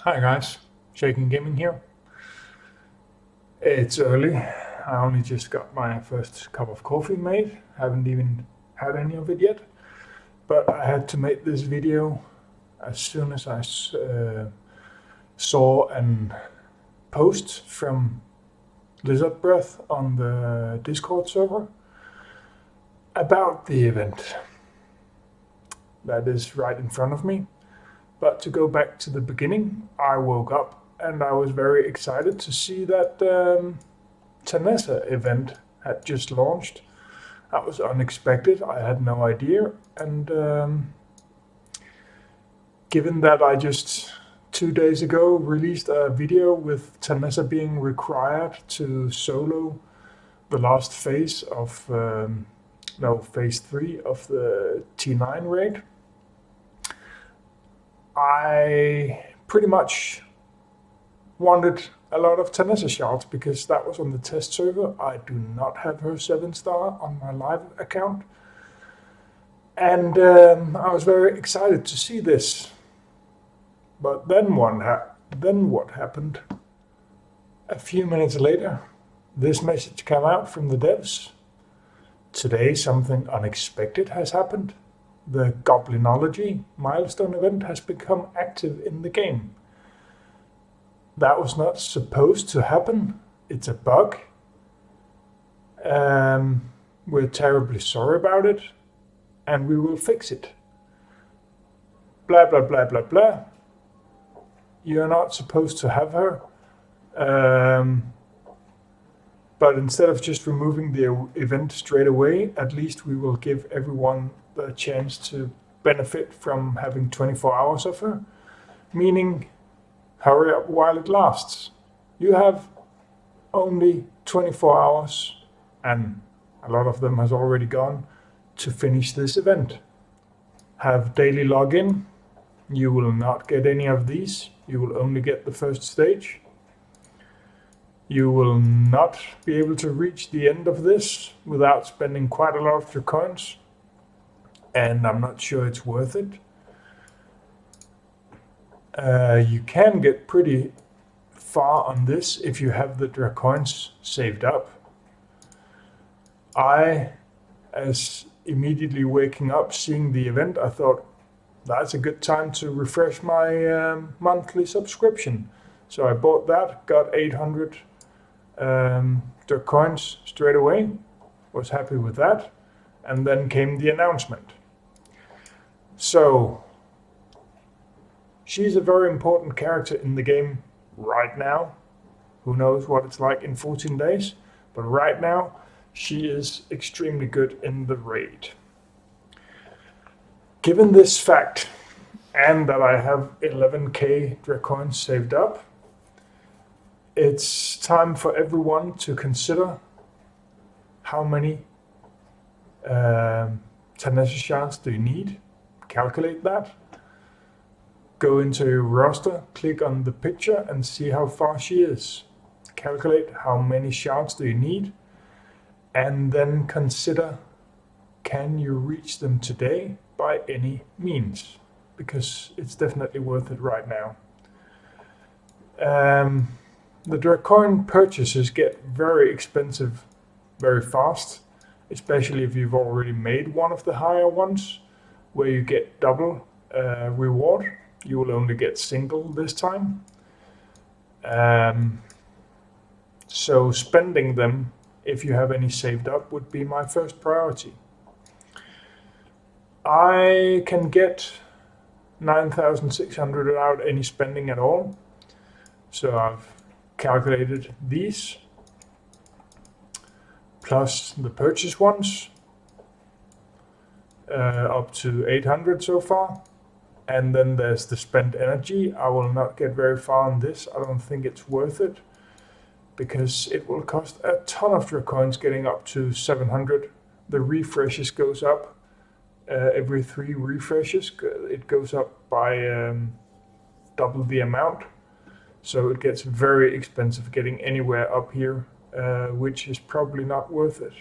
Hi guys, Shaken Gaming here. It's early. I only just got my first cup of coffee made. Haven't even had any of it yet. But I had to make this video as soon as I saw a post from Lizard Breath on the Discord server about the event that is right in front of me. But to go back to the beginning, I woke up and I was very excited to see that Thanessa event had just launched. That was unexpected. I had no idea. And given that I just 2 days ago released a video with Thanessa being required to solo the last phase of phase 3 of the T9 raid, I pretty much wanted a lot of Thanessa shards because that was on the test server. I do not have her 7-star on my live account. And I was very excited to see this. But then what happened? A few minutes later, this message came out from the devs. Today something unexpected has happened. The Goblinology milestone event has become active in the game. That was not supposed to happen. It's a bug. We're terribly sorry about it, and we will fix it. Blah, blah, blah, blah, blah. You're not supposed to have her. But instead of just removing the event straight away, at least we will give everyone the chance to benefit from having 24 hours of her. Meaning, hurry up while it lasts. You have only 24 hours, and a lot of them has already gone, to finish this event. Have daily login. You will not get any of these. You will only get the first stage. You will not be able to reach the end of this without spending quite a lot of your coins. And I'm not sure it's worth it. You can get pretty far on this if you have the Dracoins saved up. As immediately waking up, seeing the event, I thought that's a good time to refresh my monthly subscription. So I bought that, got 800 Dracoins straight away, was happy with that, and then came the announcement. So she's a very important character in the game right now. Who knows what it's like in 14 days, but right now she is extremely good in the raid. Given this fact, and that I have 11k Dracoins saved up, it's time for everyone to consider how many Thanessa shards do you need. Calculate that. Go into your roster, click on the picture and see how far she is. Calculate how many shards do you need, and then consider, can you reach them today by any means? Because it's definitely worth it right now. The Dracoin purchases get very expensive very fast, especially if you've already made one of the higher ones, where you get double reward. You will only get single this time. So spending them, if you have any saved up, would be my first priority. I can get 9,600 without any spending at all. So I've calculated these, plus the purchase ones, up to 800 so far. And then there's the spent energy. I will not get very far on this. I don't think it's worth it, because it will cost a ton of Dracoins getting up to 700. The refreshes goes up every 3 refreshes. It goes up by double the amount. So it gets very expensive getting anywhere up here, which is probably not worth it.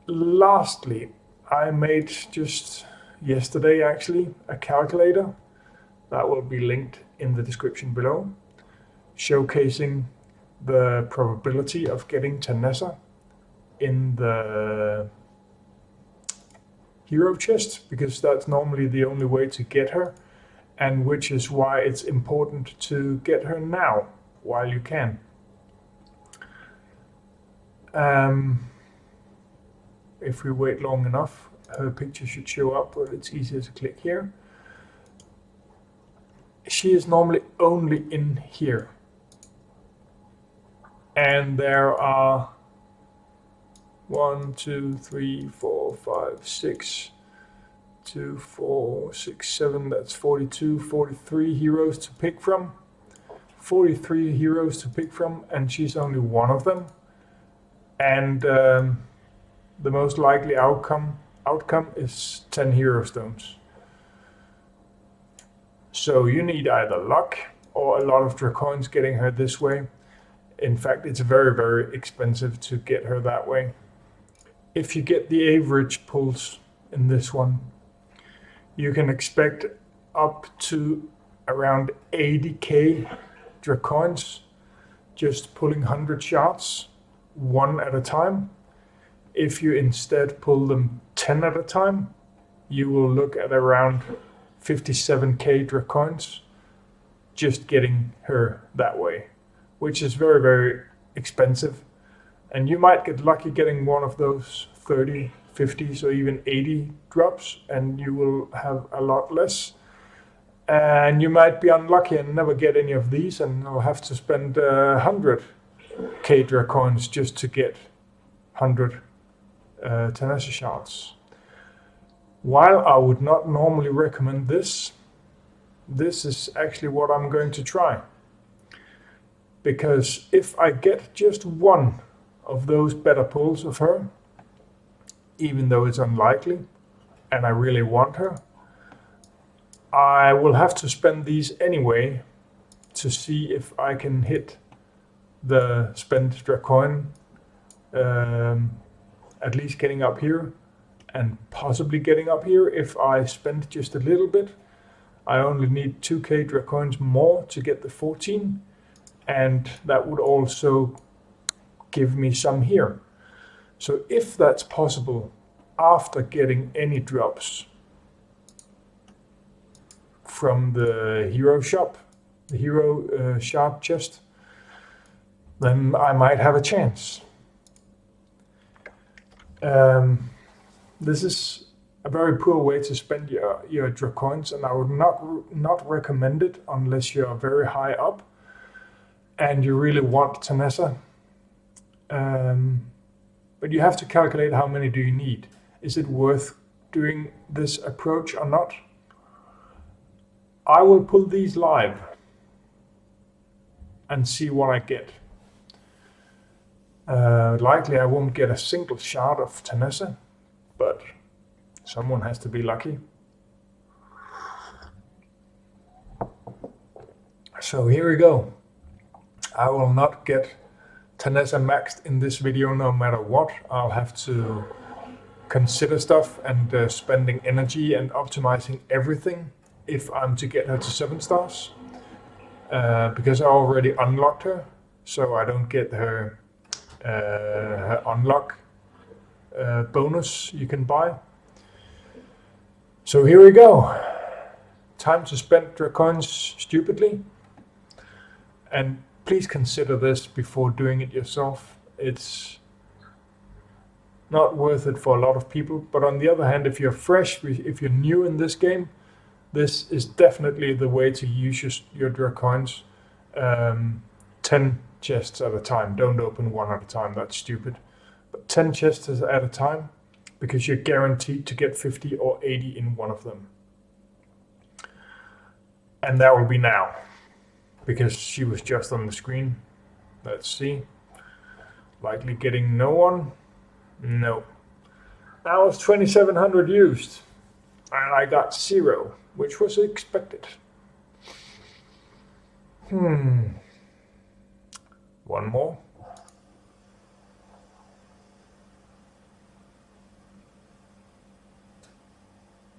Lastly, I made just yesterday actually a calculator That will be linked in the description below, showcasing the probability of getting Thanessa in the hero chest, because that's normally the only way to get her, and which is why it's important to get her now while you can. If we wait long enough, her picture should show up, but it's easier to click here. She is normally only in here. And there are 1, 2, 3, 4, 5, 6, 2, 4, 6, 7, that's 42, 43 heroes to pick from. 43 heroes to pick from, and she's only one of them. And the most likely outcome is 10 hero stones. So you need either luck or a lot of Dracoins getting her this way. In fact, it's very, very expensive to get her that way. If you get the average pulls in this one, you can expect up to around 80k Dracoins just pulling 100 shards, one at a time. If you instead pull them 10 at a time, you will look at around 57k Dracoins just getting her that way, which is very, very expensive. And you might get lucky getting one of those 30, 50, or even 80 drops, and you will have a lot less. And you might be unlucky and never get any of these, and you'll have to spend 100k Dracoins just to get 100 Thanessa shards. While I would not normally recommend this is actually what I'm going to try. Because if I get just one of those better pulls of her, even though it's unlikely, and I really want her, I will have to spend these anyway to see if I can hit the spent Dracoin, at least getting up here, and possibly getting up here if I spend just a little bit. I only need 2k Dracoins more to get the 14, and that would also give me some here. So if that's possible after getting any drops from the hero shop, the hero shard chest, then I might have a chance. This is a very poor way to spend your Dracoins, and I would not recommend it unless you are very high up and you really want Thanessa. But you have to calculate how many do you need. Is it worth doing this approach or not? I will pull these live and see what I get. Likely I won't get a single shard of Thanessa, but someone has to be lucky. So here we go. I will not get Thanessa maxed in this video no matter what. I'll have to consider stuff and spending energy and optimizing everything if I'm to get her to 7 stars. Because I already unlocked her, so I don't get her unlock bonus you can buy. So here we go. Time to spend Dracoins stupidly. And please consider this before doing it yourself. It's not worth it for a lot of people. But on the other hand, if you're fresh, if you're new in this game, this is definitely the way to use your Dracoins. 10 chests at a time. Don't open one at a time, that's stupid. But 10 chests at a time, because you're guaranteed to get 50 or 80 in one of them. And that will be now, because she was just on the screen. Let's see. Likely getting no one. No. Now it's 2700 used, and I got 0, which was expected. One more.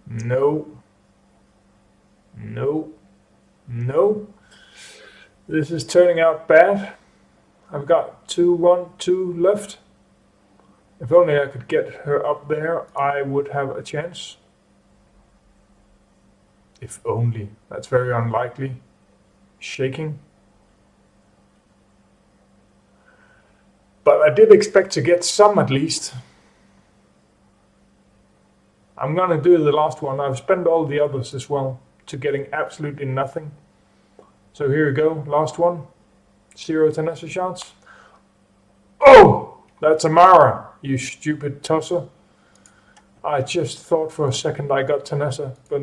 No. No. No. This is turning out bad. I've got 2 left. If only I could get her up there, I would have a chance. If only. That's very unlikely. Shaking. But I did expect to get some at least. I'm gonna do the last one. I've spent all the others as well to getting absolutely nothing. So here we go, last one. 0 Thanessa shots. Oh! That's Amara, you stupid tosser. I just thought for a second I got Thanessa, but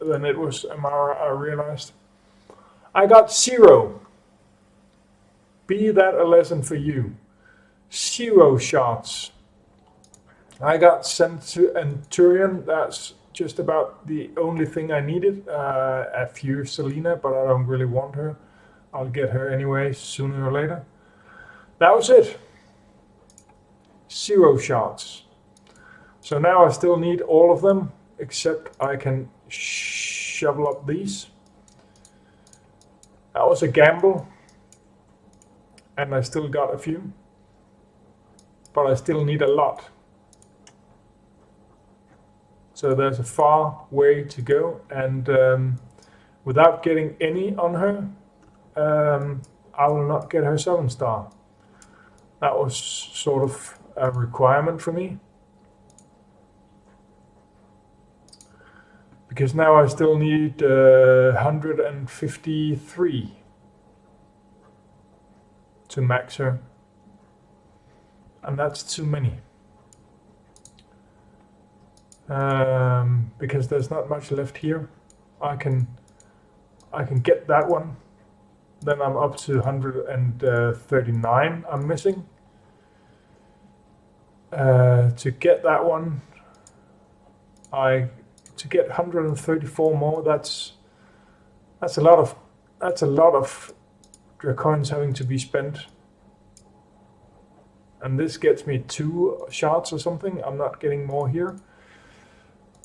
then it was Amara, I realized. I got 0. Be that a lesson for you. 0 shots. I got Centurion. That's just about the only thing I needed. A few Selena, but I don't really want her. I'll get her anyway, sooner or later. That was it. 0 shots. So now I still need all of them, except I can shovel up these. That was a gamble. And I still got a few. But I still need a lot. So there's a far way to go, and without getting any on her, I will not get her 7-star. That was sort of a requirement for me. Because now I still need 153 to max her. And that's too many. Because there's not much left here. I can get that one. Then I'm up to 139 I'm missing. To get that one, to get 134 more, that's a lot of coins having to be spent. And this gets me 2 shots or something. I'm not getting more here.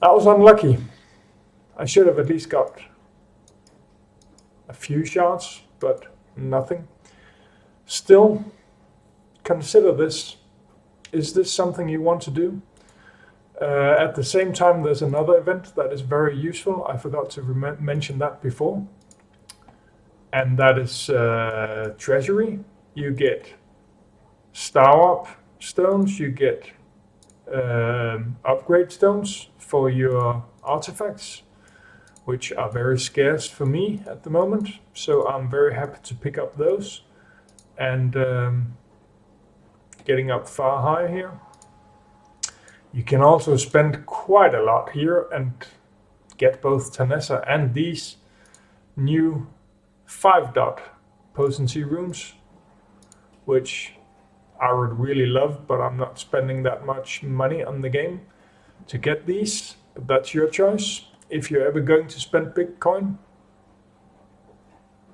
That was unlucky. I should have at least got a few shots, but nothing. Still, consider this. Is this something you want to do? At the same time, there's another event that is very useful. I forgot to mention that before. And that is Treasury. You get Star Up stones, you get upgrade stones for your artifacts, which are very scarce for me at the moment. So I'm very happy to pick up those. And getting up far high here. You can also spend quite a lot here and get both Thanessa and these new 5-dot potency runes, which I would really love, but I'm not spending that much money on the game to get these. But that's your choice. If you're ever going to spend Bitcoin,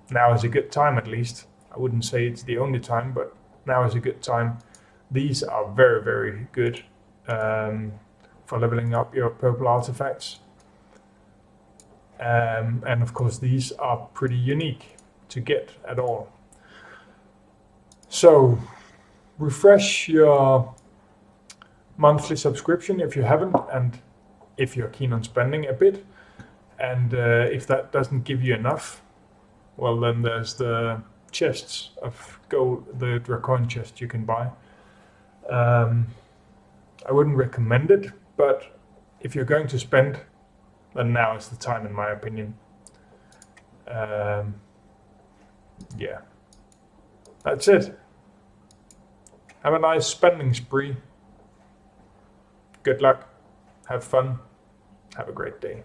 now is a good time at least. I wouldn't say it's the only time, but now is a good time. These are very, very good for leveling up your purple artifacts. And of course these are pretty unique to get at all. So refresh your monthly subscription if you haven't, and if you're keen on spending a bit. And if that doesn't give you enough, well, then there's the chests of gold, the Dracoin chest you can buy. I wouldn't recommend it, but if you're going to spend, then now is the time, in my opinion. Yeah, that's it. Have a nice spending spree. Good luck. Have fun. Have a great day.